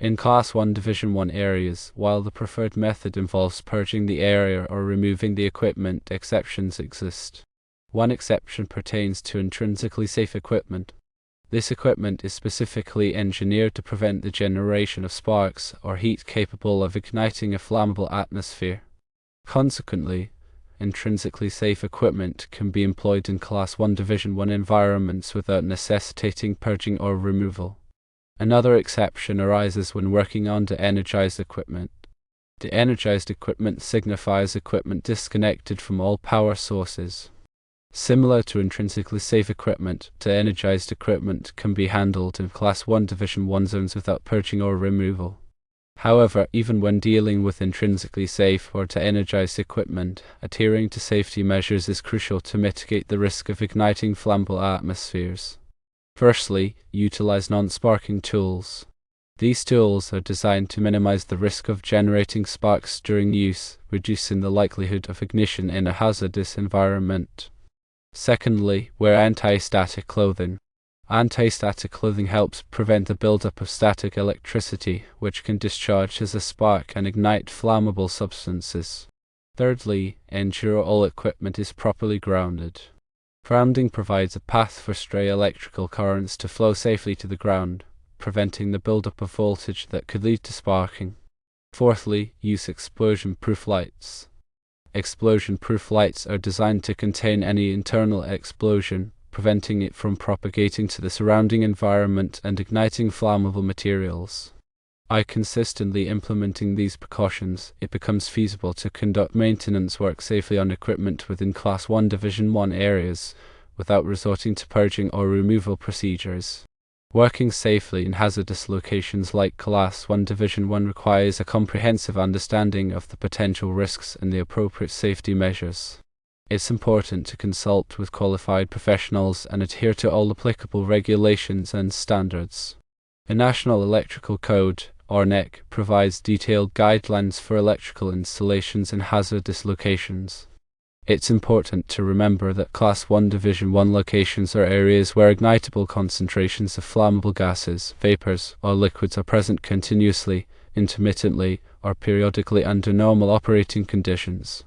In Class 1 Division 1 areas, while the preferred method involves purging the area or removing the equipment, exceptions exist. One exception pertains to intrinsically safe equipment. This equipment is specifically engineered to prevent the generation of sparks or heat capable of igniting a flammable atmosphere. Consequently, intrinsically safe equipment can be employed in Class 1 Division 1 environments without necessitating purging or removal. Another exception arises when working on de-energized equipment. De-energized equipment signifies equipment disconnected from all power sources. Similar to intrinsically safe equipment, de-energized equipment can be handled in Class 1 Division 1 zones without purging or removal. However, even when dealing with intrinsically safe or de-energized equipment, adhering to safety measures is crucial to mitigate the risk of igniting flammable atmospheres. Firstly, utilize non-sparking tools. These tools are designed to minimize the risk of generating sparks during use, reducing the likelihood of ignition in a hazardous environment. Secondly, wear anti-static clothing. Anti-static clothing helps prevent the buildup of static electricity, which can discharge as a spark and ignite flammable substances. Thirdly, ensure all equipment is properly grounded. Grounding provides a path for stray electrical currents to flow safely to the ground, preventing the buildup of voltage that could lead to sparking. Fourthly, use explosion-proof lights. Explosion-proof lights are designed to contain any internal explosion, preventing it from propagating to the surrounding environment and igniting flammable materials. By consistently implementing these precautions, it becomes feasible to conduct maintenance work safely on equipment within Class 1 Division 1 areas, without resorting to purging or removal procedures. Working safely in hazardous locations like Class 1 Division 1 requires a comprehensive understanding of the potential risks and the appropriate safety measures. It's important to consult with qualified professionals and adhere to all applicable regulations and standards. The National Electrical Code, or NEC, provides detailed guidelines for electrical installations in hazardous locations. It's important to remember that Class 1 Division 1 locations are areas where ignitable concentrations of flammable gases, vapors, or liquids are present continuously, intermittently, or periodically under normal operating conditions.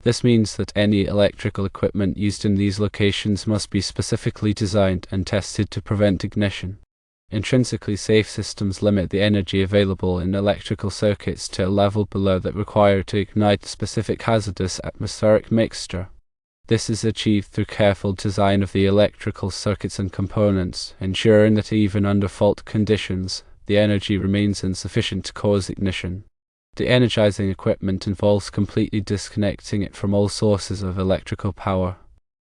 This means that any electrical equipment used in these locations must be specifically designed and tested to prevent ignition. Intrinsically safe systems limit the energy available in electrical circuits to a level below that required to ignite a specific hazardous atmospheric mixture. This is achieved through careful design of the electrical circuits and components, ensuring that even under fault conditions, the energy remains insufficient to cause ignition. De-energizing equipment involves completely disconnecting it from all sources of electrical power.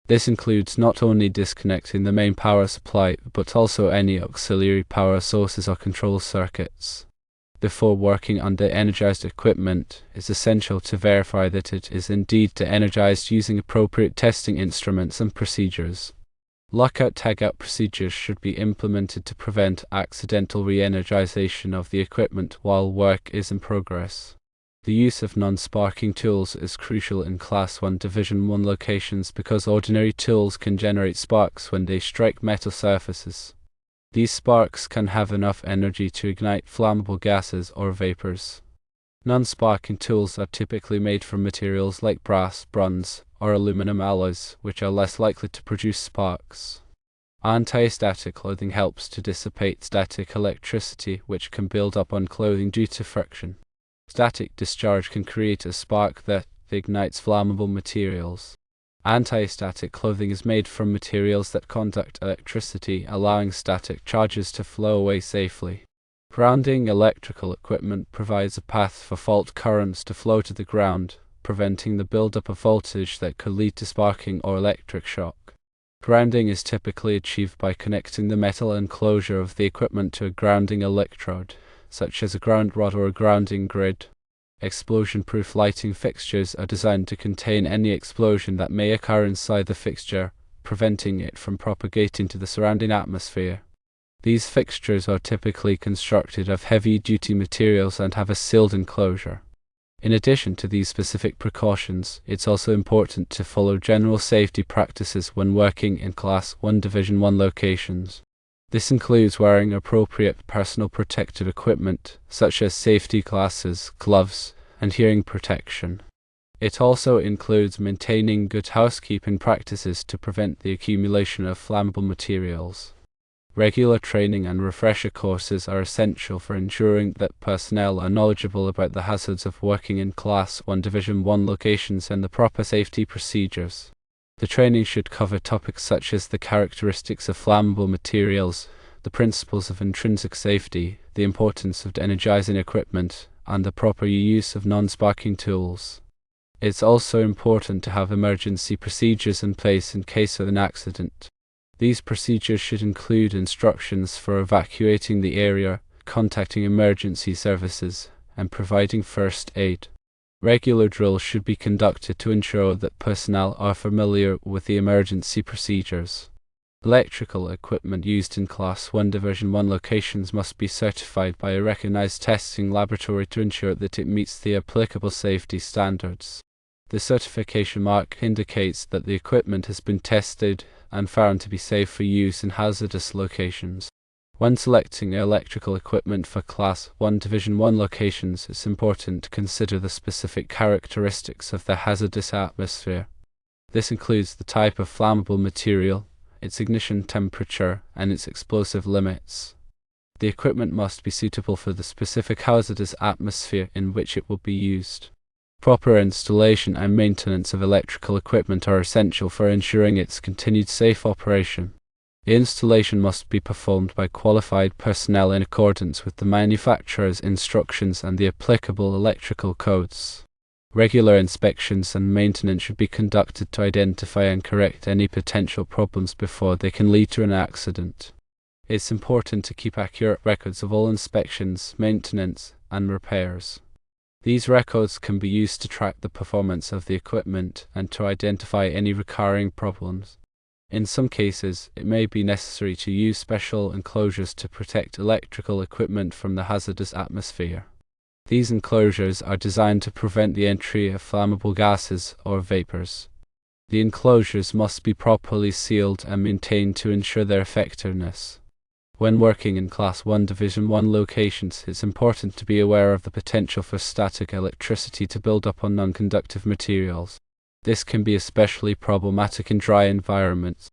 This includes not only disconnecting the main power supply, but also any auxiliary power sources or control circuits. Before working on de-energized equipment, it's essential to verify that it is indeed de-energized using appropriate testing instruments and procedures. Lockout-tagout procedures should be implemented to prevent accidental re-energization of the equipment while work is in progress. The use of non-sparking tools is crucial in Class 1 Division 1 locations because ordinary tools can generate sparks when they strike metal surfaces. These sparks can have enough energy to ignite flammable gases or vapors. Non-sparking tools are typically made from materials like brass, bronze, or aluminum alloys, which are less likely to produce sparks. Anti-static clothing helps to dissipate static electricity which can build up on clothing due to friction. Static discharge can create a spark that ignites flammable materials. Anti-static clothing is made from materials that conduct electricity, allowing static charges to flow away safely. Grounding electrical equipment provides a path for fault currents to flow to the ground, preventing the buildup of voltage that could lead to sparking or electric shock. Grounding is typically achieved by connecting the metal enclosure of the equipment to a grounding electrode, such as a ground rod or a grounding grid. Explosion-proof lighting fixtures are designed to contain any explosion that may occur inside the fixture, preventing it from propagating to the surrounding atmosphere. These fixtures are typically constructed of heavy-duty materials and have a sealed enclosure. In addition to these specific precautions, it's also important to follow general safety practices when working in Class 1 Division 1 locations. This includes wearing appropriate personal protective equipment, such as safety glasses, gloves, and hearing protection. It also includes maintaining good housekeeping practices to prevent the accumulation of flammable materials. Regular training and refresher courses are essential for ensuring that personnel are knowledgeable about the hazards of working in Class 1 Division 1 locations and the proper safety procedures. The training should cover topics such as the characteristics of flammable materials, the principles of intrinsic safety, the importance of de-energizing equipment, and the proper use of non-sparking tools. It's also important to have emergency procedures in place in case of an accident. These procedures should include instructions for evacuating the area, contacting emergency services, and providing first aid. Regular drills should be conducted to ensure that personnel are familiar with the emergency procedures. Electrical equipment used in Class 1 Division 1 locations must be certified by a recognized testing laboratory to ensure that it meets the applicable safety standards. The certification mark indicates that the equipment has been tested and found to be safe for use in hazardous locations. When selecting electrical equipment for Class 1 Division 1 locations, it's important to consider the specific characteristics of the hazardous atmosphere. This includes the type of flammable material, its ignition temperature, and its explosive limits. The equipment must be suitable for the specific hazardous atmosphere in which it will be used. Proper installation and maintenance of electrical equipment are essential for ensuring its continued safe operation. The installation must be performed by qualified personnel in accordance with the manufacturer's instructions and the applicable electrical codes. Regular inspections and maintenance should be conducted to identify and correct any potential problems before they can lead to an accident. It's important to keep accurate records of all inspections, maintenance, and repairs. These records can be used to track the performance of the equipment and to identify any recurring problems. In some cases, it may be necessary to use special enclosures to protect electrical equipment from the hazardous atmosphere. These enclosures are designed to prevent the entry of flammable gases or vapors. The enclosures must be properly sealed and maintained to ensure their effectiveness. When working in Class 1 Division 1 locations, it's important to be aware of the potential for static electricity to build up on non-conductive materials. This can be especially problematic in dry environments.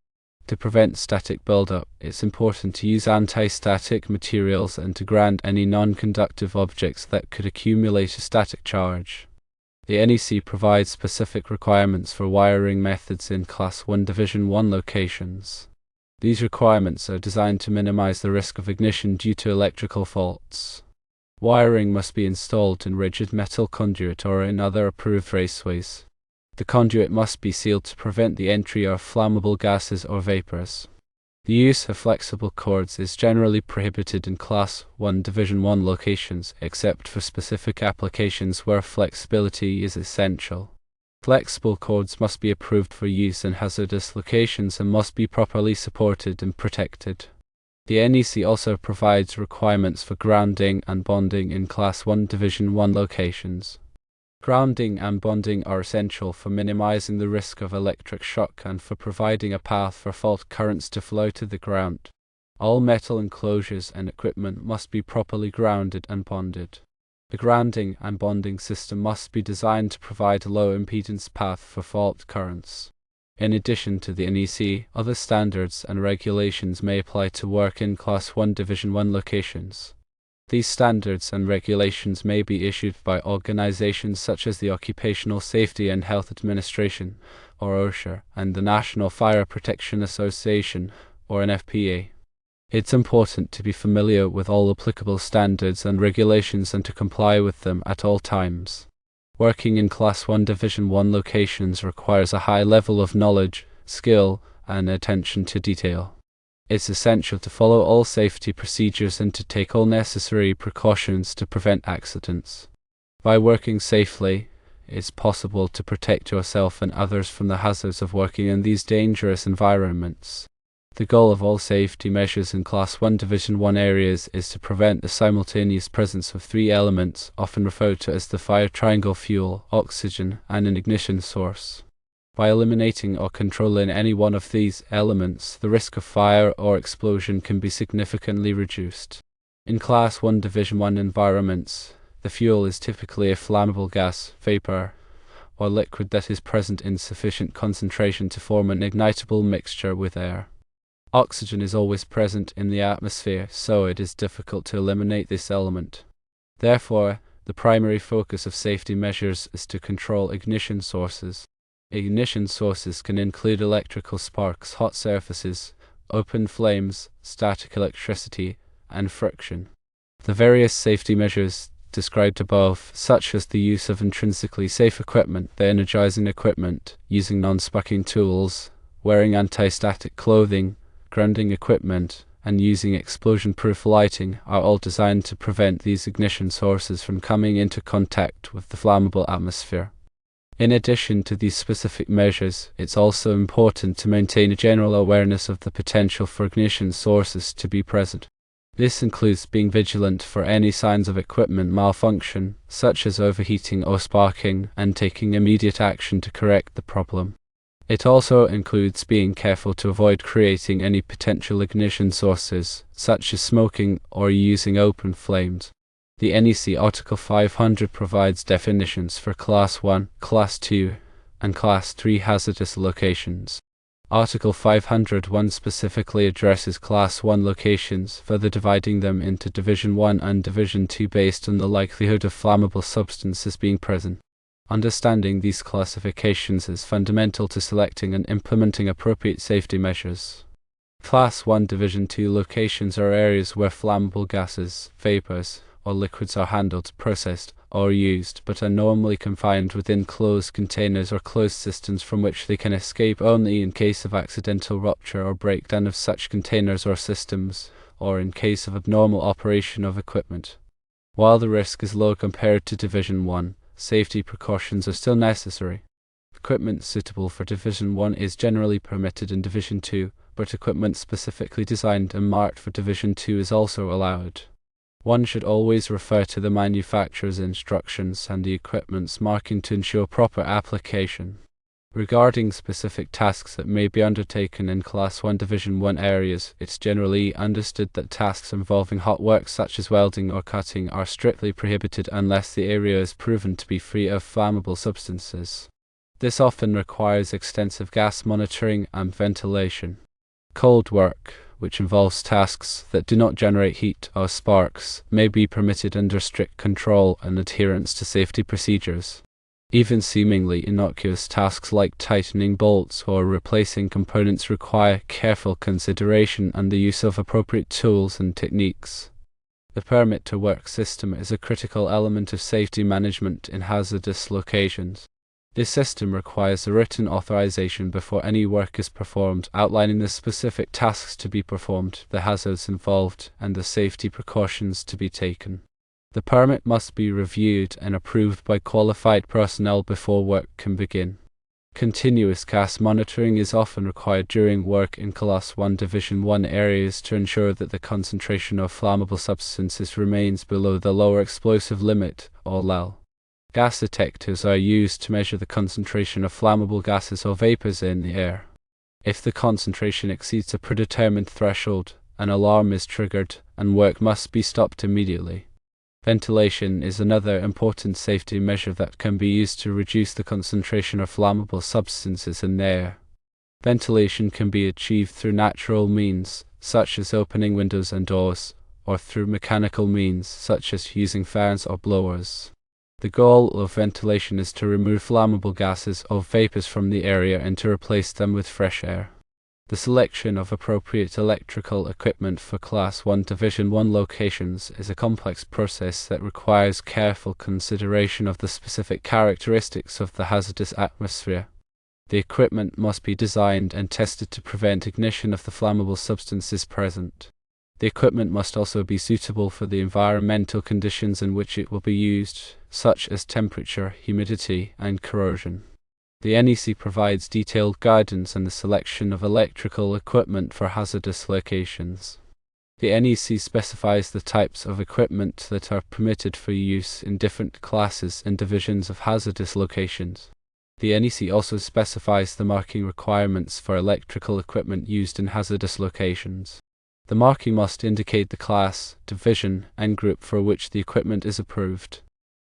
To prevent static buildup, it's important to use anti-static materials and to ground any non-conductive objects that could accumulate a static charge. The NEC provides specific requirements for wiring methods in Class 1 Division 1 locations. These requirements are designed to minimize the risk of ignition due to electrical faults. Wiring must be installed in rigid metal conduit or in other approved raceways. The conduit must be sealed to prevent the entry of flammable gases or vapors. The use of flexible cords is generally prohibited in Class 1 Division 1 locations, except for specific applications where flexibility is essential. Flexible cords must be approved for use in hazardous locations and must be properly supported and protected. The NEC also provides requirements for grounding and bonding in Class 1 Division 1 locations. Grounding and bonding are essential for minimizing the risk of electric shock and for providing a path for fault currents to flow to the ground. All metal enclosures and equipment must be properly grounded and bonded. The grounding and bonding system must be designed to provide a low impedance path for fault currents. In addition to the NEC, other standards and regulations may apply to work in Class 1 Division 1 locations. These standards and regulations may be issued by organizations such as the Occupational Safety and Health Administration, or OSHA, and the National Fire Protection Association, or NFPA. It's important to be familiar with all applicable standards and regulations and to comply with them at all times. Working in Class 1 Division 1 locations requires a high level of knowledge, skill, and attention to detail. It's essential to follow all safety procedures and to take all necessary precautions to prevent accidents. By working safely, it's possible to protect yourself and others from the hazards of working in these dangerous environments. The goal of all safety measures in Class 1 Division 1 areas is to prevent the simultaneous presence of three elements, often referred to as the fire triangle: fuel, oxygen, and an ignition source. By eliminating or controlling any one of these elements, the risk of fire or explosion can be significantly reduced. In Class 1 Division 1 environments, the fuel is typically a flammable gas, vapor, or liquid that is present in sufficient concentration to form an ignitable mixture with air. Oxygen is always present in the atmosphere, so it is difficult to eliminate this element. Therefore, the primary focus of safety measures is to control ignition sources. Ignition sources can include electrical sparks, hot surfaces, open flames, static electricity, and friction. The various safety measures described above, such as the use of intrinsically safe equipment, the energizing equipment, using non-sparking tools, wearing anti-static clothing, grounding equipment, and using explosion-proof lighting, are all designed to prevent these ignition sources from coming into contact with the flammable atmosphere. In addition to these specific measures, it's also important to maintain a general awareness of the potential for ignition sources to be present. This includes being vigilant for any signs of equipment malfunction, such as overheating or sparking, and taking immediate action to correct the problem. It also includes being careful to avoid creating any potential ignition sources, such as smoking or using open flames. The NEC Article 500 provides definitions for Class 1, Class 2, and Class 3 hazardous locations. Article 501 specifically addresses Class 1 locations, further dividing them into Division 1 and Division 2 based on the likelihood of flammable substances being present. Understanding these classifications is fundamental to selecting and implementing appropriate safety measures. Class 1 Division 2 locations are areas where flammable gases, vapors, or liquids are handled, processed, or used, but are normally confined within closed containers or closed systems from which they can escape only in case of accidental rupture or breakdown of such containers or systems, or in case of abnormal operation of equipment. While the risk is low compared to Division 1, safety precautions are still necessary. Equipment suitable for Division 1 is generally permitted in Division 2, but equipment specifically designed and marked for Division 2 is also allowed. One should always refer to the manufacturer's instructions and the equipment's marking to ensure proper application. Regarding specific tasks that may be undertaken in Class 1 Division 1 areas, it's generally understood that tasks involving hot work such as welding or cutting are strictly prohibited unless the area is proven to be free of flammable substances. This often requires extensive gas monitoring and ventilation. Cold work, which involves tasks that do not generate heat or sparks, may be permitted under strict control and adherence to safety procedures. Even seemingly innocuous tasks like tightening bolts or replacing components require careful consideration and the use of appropriate tools and techniques. The permit to work system is a critical element of safety management in hazardous locations. This system requires a written authorization before any work is performed, outlining the specific tasks to be performed, the hazards involved, and the safety precautions to be taken. The permit must be reviewed and approved by qualified personnel before work can begin. Continuous gas monitoring is often required during work in Class 1 Division 1 areas to ensure that the concentration of flammable substances remains below the lower explosive limit, or LEL. Gas detectors are used to measure the concentration of flammable gases or vapors in the air. If the concentration exceeds a predetermined threshold, an alarm is triggered and work must be stopped immediately. Ventilation is another important safety measure that can be used to reduce the concentration of flammable substances in the air. Ventilation can be achieved through natural means, such as opening windows and doors, or through mechanical means, such as using fans or blowers. The goal of ventilation is to remove flammable gases or vapors from the area and to replace them with fresh air. The selection of appropriate electrical equipment for Class 1 Division 1 locations is a complex process that requires careful consideration of the specific characteristics of the hazardous atmosphere. The equipment must be designed and tested to prevent ignition of the flammable substances present. The equipment must also be suitable for the environmental conditions in which it will be used, such as temperature, humidity, and corrosion. The NEC provides detailed guidance on the selection of electrical equipment for hazardous locations. The NEC specifies the types of equipment that are permitted for use in different classes and divisions of hazardous locations. The NEC also specifies the marking requirements for electrical equipment used in hazardous locations. The marking must indicate the class, division, and group for which the equipment is approved.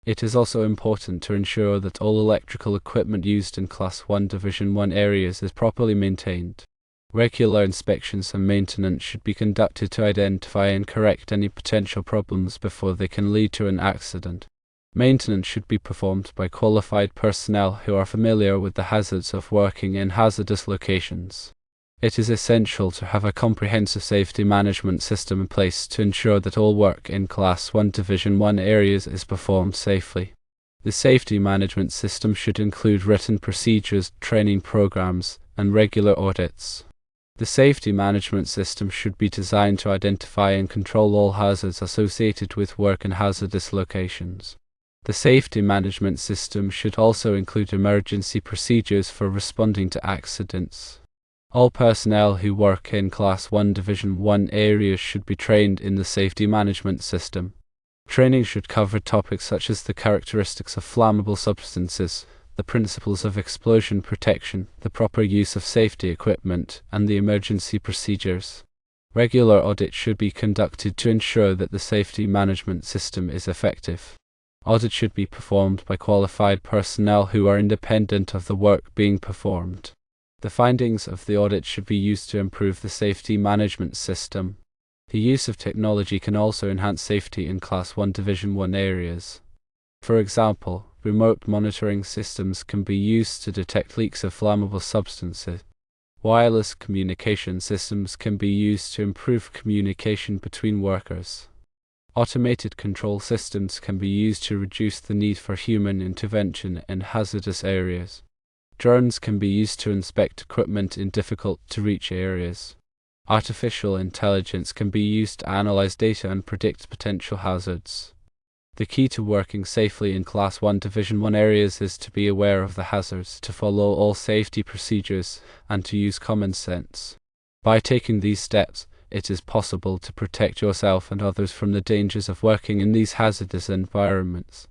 It is also important to ensure that all electrical equipment used in Class 1 Division 1 areas is properly maintained. Regular inspections and maintenance should be conducted to identify and correct any potential problems before they can lead to an accident. Maintenance should be performed by qualified personnel who are familiar with the hazards of working in hazardous locations. It is essential to have a comprehensive safety management system in place to ensure that all work in Class 1 Division 1 areas is performed safely. The safety management system should include written procedures, training programs, and regular audits. The safety management system should be designed to identify and control all hazards associated with work in hazardous locations. The safety management system should also include emergency procedures for responding to accidents. All personnel who work in Class 1 Division 1 areas should be trained in the safety management system. Training should cover topics such as the characteristics of flammable substances, the principles of explosion protection, the proper use of safety equipment, and the emergency procedures. Regular audits should be conducted to ensure that the safety management system is effective. Audits should be performed by qualified personnel who are independent of the work being performed. The findings of the audit should be used to improve the safety management system. The use of technology can also enhance safety in Class 1 Division 1 areas. For example, remote monitoring systems can be used to detect leaks of flammable substances. Wireless communication systems can be used to improve communication between workers. Automated control systems can be used to reduce the need for human intervention in hazardous areas. Drones can be used to inspect equipment in difficult-to-reach areas. Artificial intelligence can be used to analyze data and predict potential hazards. The key to working safely in Class 1 Division 1 areas is to be aware of the hazards, to follow all safety procedures, and to use common sense. By taking these steps, it is possible to protect yourself and others from the dangers of working in these hazardous environments.